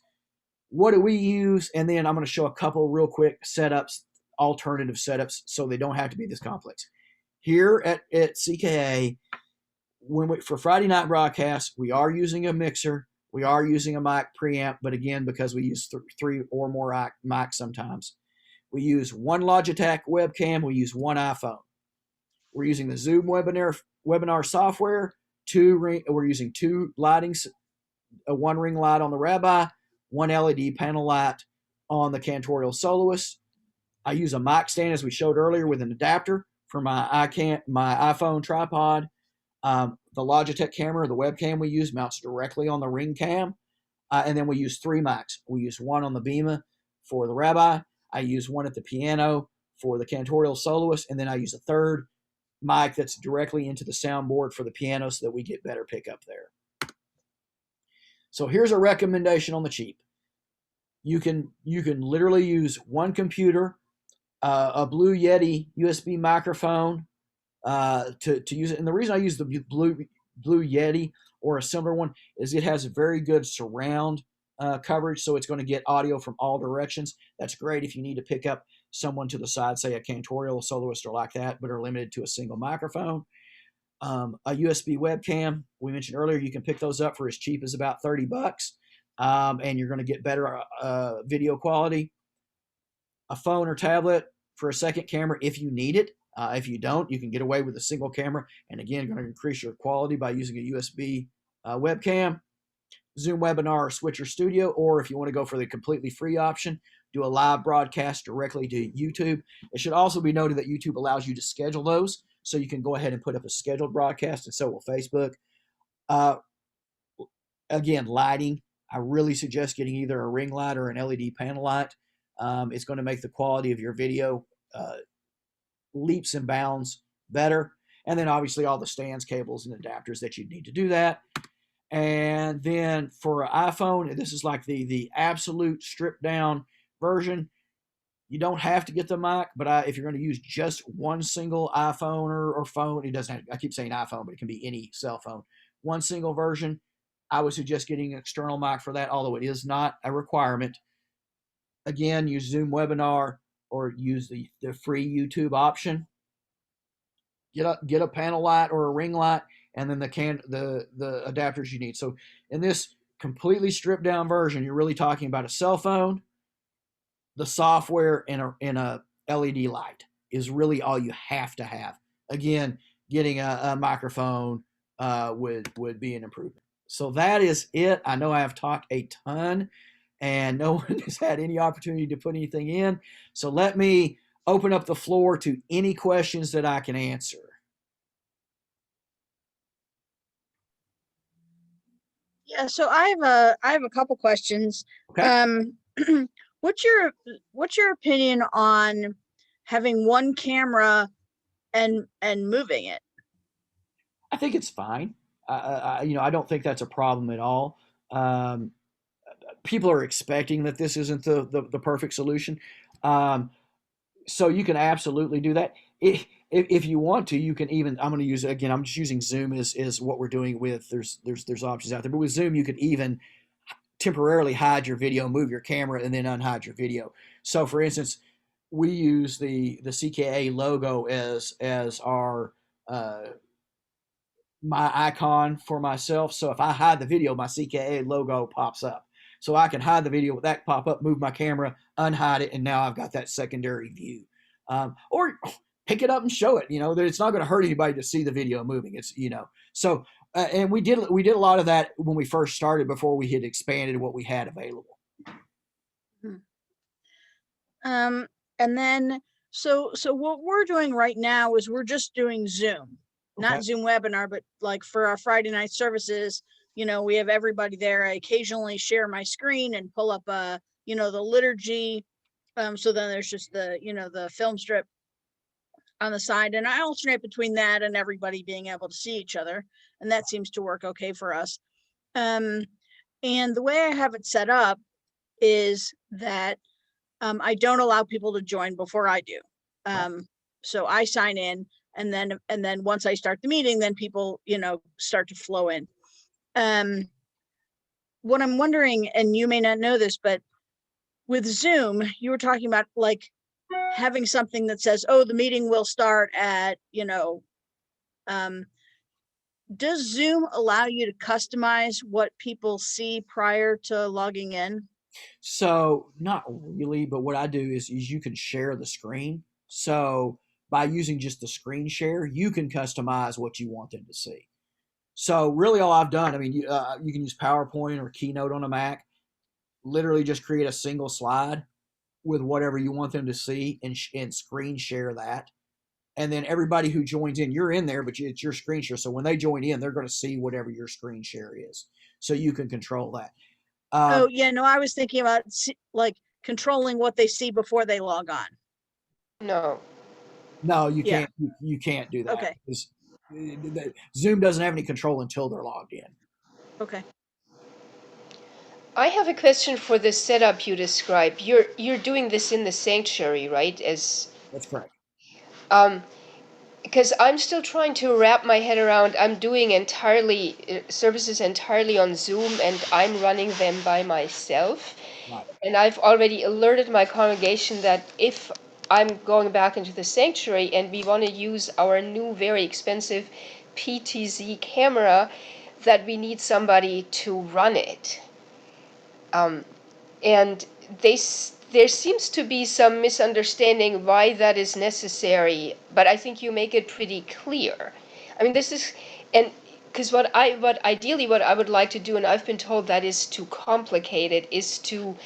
what do we use? And then I'm going to show a couple real quick setups, alternative setups, so they don't have to be this complex. Here at CKA, for Friday night broadcasts, we are using a mixer. We are using a mic preamp, but again, because we use 3 or more mics sometimes. We use one Logitech webcam. We use one iPhone. We're using the Zoom webinar software. We're using 2 lightings, a 1 ring light on the rabbi, 1 LED panel light on the cantorial soloist. I use a mic stand, as we showed earlier, with an adapter for my iPhone tripod. The Logitech camera, the webcam we use, mounts directly on the ring cam. And then we use 3 mics. We use 1 on the bema for the rabbi. I use 1 at the piano for the cantorial soloist. And then I use a 3rd mic that's directly into the soundboard for the piano so that we get better pickup there. So here's a recommendation on the cheap. You can literally use 1 computer, a Blue Yeti USB microphone, to use it. And the reason I use the Blue Yeti or a similar one is it has very good surround coverage, so it's going to get audio from all directions. That's great if you need to pick up someone to the side, say a cantorial soloist or like that, but are limited to a single microphone. A USB webcam, we mentioned earlier, you can pick those up for as cheap as about $30, and you're going to get better video quality. A phone or tablet for a second camera if you need it. If you don't, you can get away with a single camera, and again, going to increase your quality by using a USB webcam. Zoom Webinar or Switcher Studio, or if you want to go for the completely free option, do a live broadcast directly to YouTube. It should also be noted that YouTube allows you to schedule those, so you can go ahead and put up a scheduled broadcast, and so will Facebook. Again, lighting, I really suggest getting either a ring light or an LED panel light. It's going to make the quality of your video leaps and bounds better. And then obviously all the stands, cables, and adapters that you need to do that. And then for an iPhone, this is like the absolute stripped down version. You don't have to get the mic, but if you're going to use just one single iPhone or phone, it doesn't have, I keep saying iPhone, but it can be any cell phone. One single version, I would suggest getting an external mic for that, although it is not a requirement. Again, use Zoom Webinar or use the free YouTube option. Get a panel light or a ring light, and then the adapters you need. So in this completely stripped down version, you're really talking about a cell phone, the software, and a LED light is really all you have to have. Again, getting a microphone would be an improvement. So that is it. I know I have talked a ton, and no one has had any opportunity to put anything in. So let me open up the floor to any questions that I can answer. Yeah, so I have a couple questions. Okay. What's your opinion on having one camera and moving it? I think it's fine. I don't think that's a problem at all. People are expecting that this isn't the perfect solution. So you can absolutely do that. if you want to, you can even, I'm going to use, again, I'm just using Zoom as what we're doing with, there's options out there, but with Zoom, you could even temporarily hide your video, move your camera, and then unhide your video. So for instance, we use the CKA logo as our, my icon for myself. So if I hide the video, my CKA logo pops up. So I can hide the video with that pop up, move my camera, unhide it, and now I've got that secondary view. Or pick it up and show it. That it's not going to hurt anybody to see the video moving. So and we did a lot of that when we first started before we had expanded what we had available. And then so what we're doing right now is we're just doing Zoom. Okay. Not Zoom webinar, but like for our Friday night services, we have everybody there. I occasionally share my screen and pull up the liturgy. So then there's just the film strip on the side, and I alternate between that and everybody being able to see each other, and that seems to work okay for us. And the way I have it set up is that I don't allow people to join before I do. So I sign in, and then once I start the meeting, then people start to flow in. What I'm wondering, and you may not know this, but with Zoom, you were talking about like having something that says, oh, the meeting will start at, does Zoom allow you to customize what people see prior to logging in? So not really, but what I do is you can share the screen. So by using just the screen share, you can customize what you want them to see. So really all I've done, I mean, you can use PowerPoint or Keynote on a Mac, literally just create a single slide with whatever you want them to see and screen share that. And then everybody who joins in, you're in there, but it's your screen share. So when they join in, they're going to see whatever your screen share is. So you can control that. Oh, yeah, no, I was thinking about like controlling what they see before they log on. No, you can't. You can't do that. Okay. Zoom doesn't have any control until they're logged in. Okay. I have a question for the setup you described. You're doing this in the sanctuary, right? That's correct. Because I'm still trying to wrap my head around. I'm doing services entirely on Zoom, and I'm running them by myself. Right. And I've already alerted my congregation that if I'm going back into the sanctuary and we want to use our new, very expensive PTZ camera, that we need somebody to run it. And there seems to be some misunderstanding why that is necessary, but I think you make it pretty clear. I mean, and because what ideally what I would like to do, and I've been told that is too complicated, is to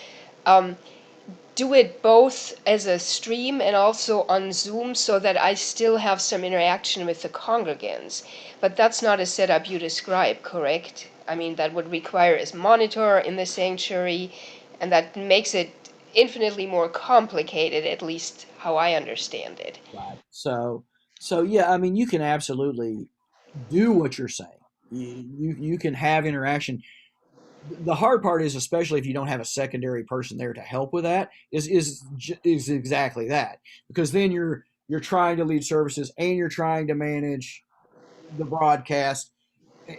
do it both as a stream and also on Zoom so that I still have some interaction with the congregants. But that's not a setup you describe, correct? I mean, that would require a monitor in the sanctuary, and that makes it infinitely more complicated, at least how I understand it. Right. So yeah, I mean, you can absolutely do what you're saying. You can have interaction. The hard part is, especially if you don't have a secondary person there to help with that, is exactly that, because then you're trying to lead services and you're trying to manage the broadcast,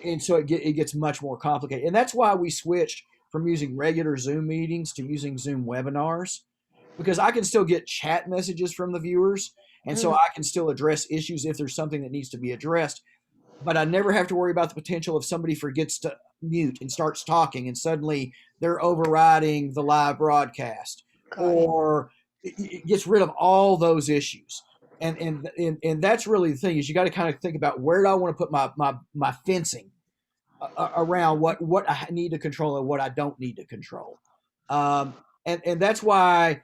and so it gets much more complicated. And that's why we switched from using regular Zoom meetings to using Zoom webinars, because I can still get chat messages from the viewers, and so I can still address issues if there's something that needs to be addressed. But I never have to worry about the potential if somebody forgets to mute and starts talking and suddenly they're overriding the live broadcast, or it gets rid of all those issues. And that's really the thing, is you got to kind of think about, where do I want to put my fencing around what I need to control and what I don't need to control. And that's why,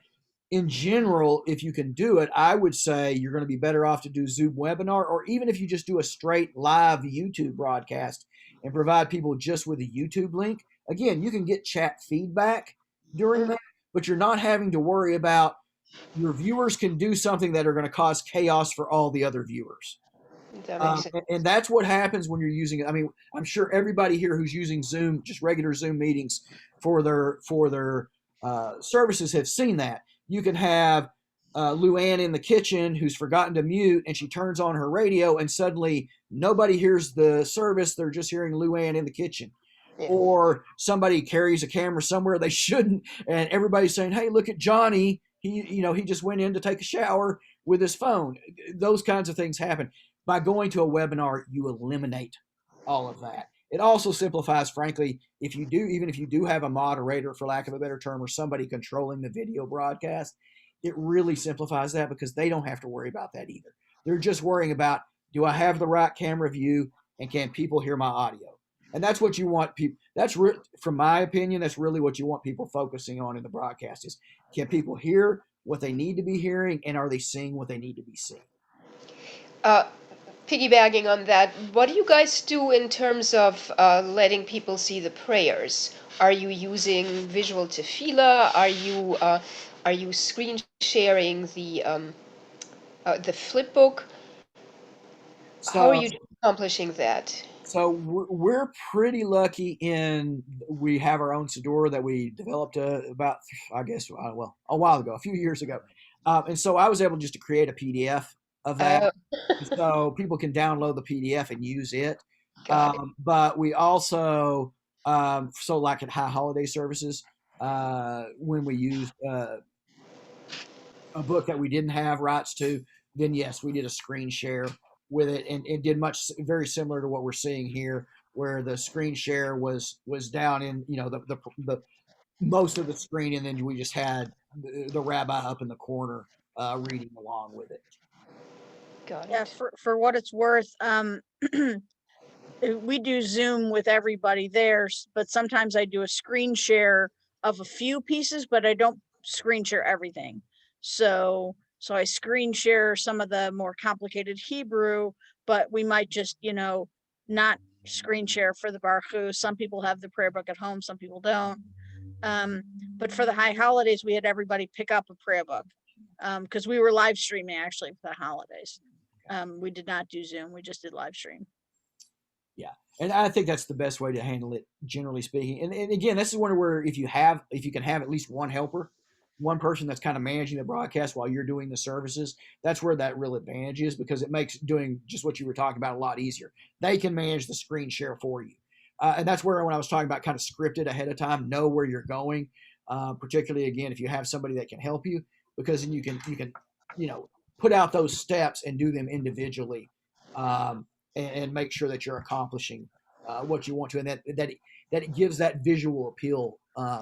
in general, if you can do it, I would say you're going to be better off to do Zoom webinar, or even if you just do a straight live YouTube broadcast and provide people just with a YouTube link. Again, you can get chat feedback during that, but you're not having to worry about your viewers can do something that are going to cause chaos for all the other viewers. That makes sense. And that's what happens when you're using it. I mean, I'm sure everybody here who's using Zoom, just regular Zoom meetings for their services, have seen that. You can have Luann in the kitchen who's forgotten to mute, and she turns on her radio, and suddenly nobody hears the service. They're just hearing Luann in the kitchen. Yeah. Or somebody carries a camera somewhere they shouldn't, and everybody's saying, "Hey, look at Johnny. He just went in to take a shower with his phone." Those kinds of things happen. By going to a webinar, you eliminate all of that. It also simplifies, frankly, even if you do have a moderator, for lack of a better term, or somebody controlling the video broadcast, it really simplifies that because they don't have to worry about that either. They're just worrying about, do I have the right camera view and can people hear my audio? And that's what you want people. From my opinion, that's really what you want people focusing on in the broadcast is, can people hear what they need to be hearing, and are they seeing what they need to be seeing? Piggybacking on that, what do you guys do in terms of letting people see the prayers? Are you using visual tefillah? Are you screen sharing the flip book? How are So you accomplishing that? So we're pretty lucky in we have our own Siddur that we developed about, I guess, well, a while ago, a few years ago. And so I was able just to create a PDF of that. Uh, So people can download the PDF and use it. Got it. But we also, so like at high holiday services, when we used a book that we didn't have rights to, then yes, we did a screen share with it, and it did very similar to what we're seeing here, where the screen share was down in the most of the screen, and then we just had the rabbi up in the corner reading along with it. Got Yeah, it. for what it's worth, we do Zoom with everybody there, but sometimes I do a screen share of a few pieces, but I don't screen share everything. So I screen share some of the more complicated Hebrew, but we might just, not screen share for the Baruch. Some people have the prayer book at home, some people don't. But for the high holidays, we had everybody pick up a prayer book because we were live streaming actually for the holidays. We did not do Zoom, we just did live stream. Yeah, and I think that's the best way to handle it, generally speaking. And again, this is one where if you can have at least one helper, one person that's kind of managing the broadcast while you're doing the services, that's where that real advantage is, because it makes doing just what you were talking about a lot easier. They can manage the screen share for you. And that's where, when I was talking about kind of scripted ahead of time, know where you're going, particularly, again, if you have somebody that can help you, because then you can put out those steps and do them individually, and make sure that you're accomplishing what you want to, and that it gives that visual appeal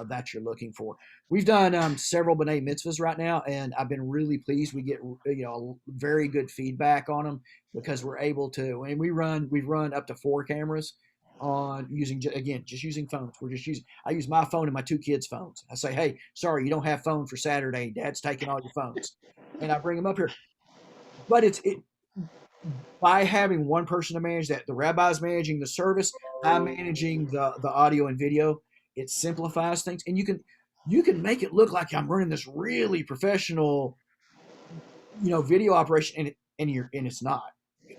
that you're looking for. We've done several B'nai Mitzvahs right now, and I've been really pleased. We get very good feedback on them because we're able to, and we've run up to 4 cameras on using phones. I use my phone and my 2 kids' phones. I say, hey, sorry, you don't have phone for Saturday. Dad's taking all your phones, and I bring them up here. But by having one person to manage that, the rabbi's managing the service, I'm managing the audio and video. It simplifies things, and you can make it look like I'm running this really professional, video operation, and it's not.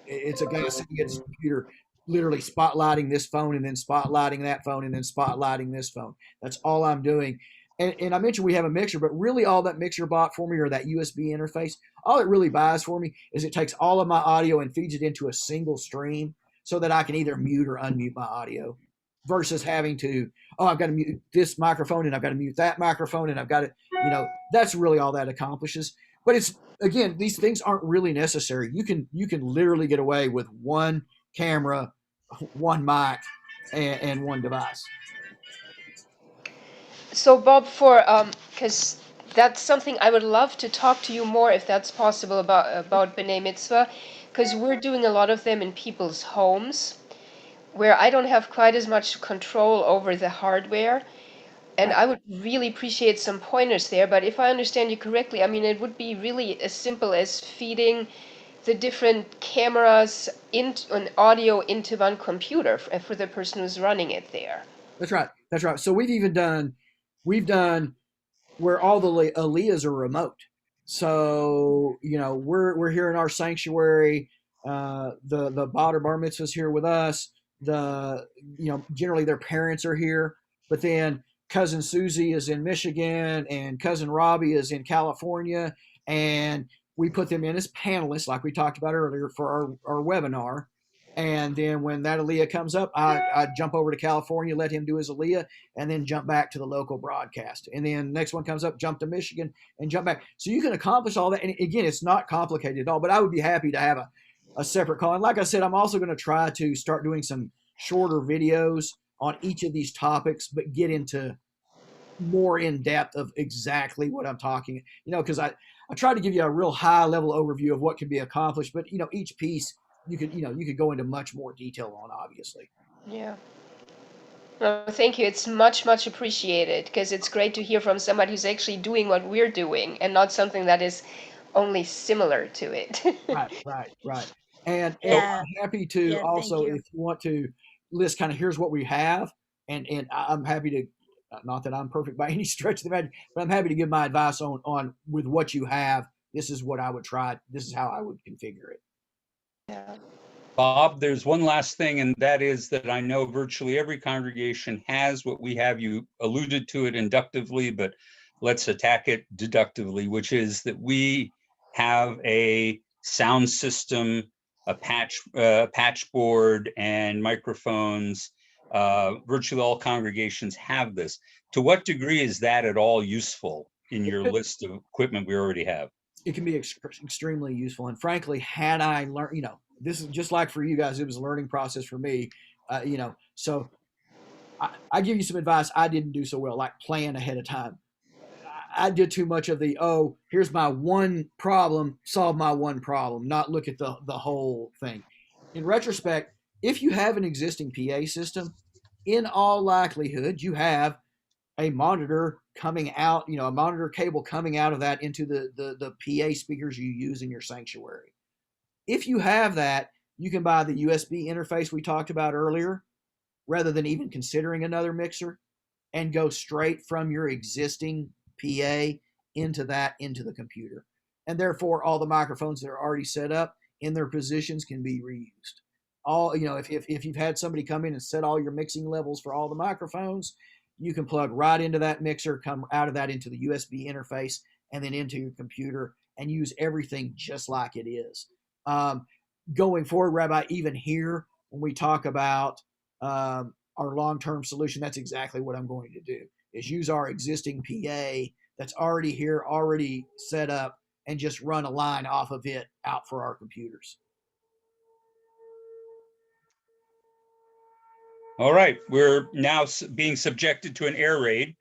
It's a guy sitting at his computer, literally spotlighting this phone, and then spotlighting that phone, and then spotlighting this phone. That's all I'm doing. And I mentioned we have a mixer, but really all that mixer bought for me, or that USB interface, all it really buys for me is it takes all of my audio and feeds it into a single stream so that I can either mute or unmute my audio, versus having to, I've got to mute this microphone and I've got to mute that microphone and I've got to, that's really all that accomplishes. But it's, again, these things aren't really necessary. You can literally get away with one camera, one mic, and one device. So Bob, because that's something I would love to talk to you more, if that's possible, about B'nai Mitzvah, because we're doing a lot of them in people's homes, where I don't have quite as much control over the hardware, and I would really appreciate some pointers there. But if I understand you correctly, I mean, it would be really as simple as feeding the different cameras and audio into one computer for the person who's running it there. That's right. So we've done where all the aliyahs are remote. So we're here in our sanctuary. The bar mitzvahs here with us. Generally their parents are here, but then cousin Susie is in Michigan and cousin Robbie is in California, and we put them in as panelists, like we talked about earlier, for our webinar. And then when that Aaliyah comes up, I jump over to California, let him do his Aaliyah, and then jump back to the local broadcast. And then next one comes up, jump to Michigan and jump back. So you can accomplish all that. And again, it's not complicated at all, but I would be happy to have a separate call. And like I said, I'm also going to try to start doing some shorter videos on each of these topics, but get into more in depth of exactly what I'm talking, because I try to give you a real high level overview of what can be accomplished, but each piece you could go into much more detail on, obviously. Yeah. No, thank you. It's much, much appreciated, because it's great to hear from somebody who's actually doing what we're doing and not something that is only similar to it. Right. And Yeah. I'm happy to Yeah, thank also, you. if you want to list kind of here's what we have, and I'm happy to, not that I'm perfect by any stretch of the imagination, but I'm happy to give my advice on with what you have. This is what I would try. This is how I would configure it. Yeah. Bob, there's one last thing, and that is that I know virtually every congregation has what we have. You alluded to it inductively, but let's attack it deductively, which is that we have a sound system, a patch board, and microphones. Virtually all congregations have this. To what degree is that at all useful in your list of equipment we already have? It can be extremely useful. And frankly, had I learned, this is just like for you guys, it was a learning process for me, so I give you some advice I didn't do so well, like plan ahead of time. I did too much of the, here's my one problem, solve my one problem, not look at the whole thing. In retrospect, if you have an existing PA system, in all likelihood, you have a monitor coming out, a monitor cable coming out of that into the PA speakers you use in your sanctuary. If you have that, you can buy the USB interface we talked about earlier, rather than even considering another mixer, and go straight from your existing PA into the computer. And therefore, all the microphones that are already set up in their positions can be reused. If you've had somebody come in and set all your mixing levels for all the microphones, you can plug right into that mixer, come out of that into the USB interface, and then into your computer, and use everything just like it is. Going forward, Rabbi, even here, when we talk about our long-term solution, that's exactly what I'm going to do, is use our existing PA that's already here, already set up, and just run a line off of it out for our computers. All right, we're now being subjected to an air raid.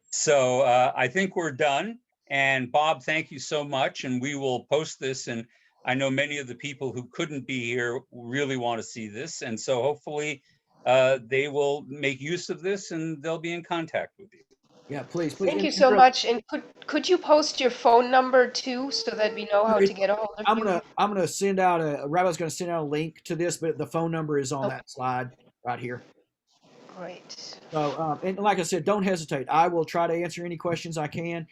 So I think we're done. And Bob, thank you so much. And we will post this. And I know many of the people who couldn't be here really want to see this. And so hopefully they will make use of this and they'll be in contact with you. Yeah, please. Thank you so much. And could you post your phone number too, so that we know how to get a hold of you? I'm gonna send out Rabbi's gonna send out a link to this, but the phone number is on that slide right here. Great. So, and like I said, don't hesitate. I will try to answer any questions I can,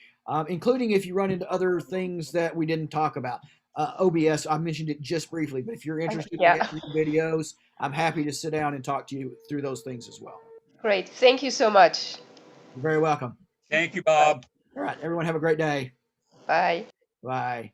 including if you run into other things that we didn't talk about. OBS, I mentioned it just briefly, but if you're interested in answering videos, I'm happy to sit down and talk to you through those things as well. Great. Thank you so much. You're very welcome. Thank you, Bob. All right, everyone have a great day. Bye. Bye.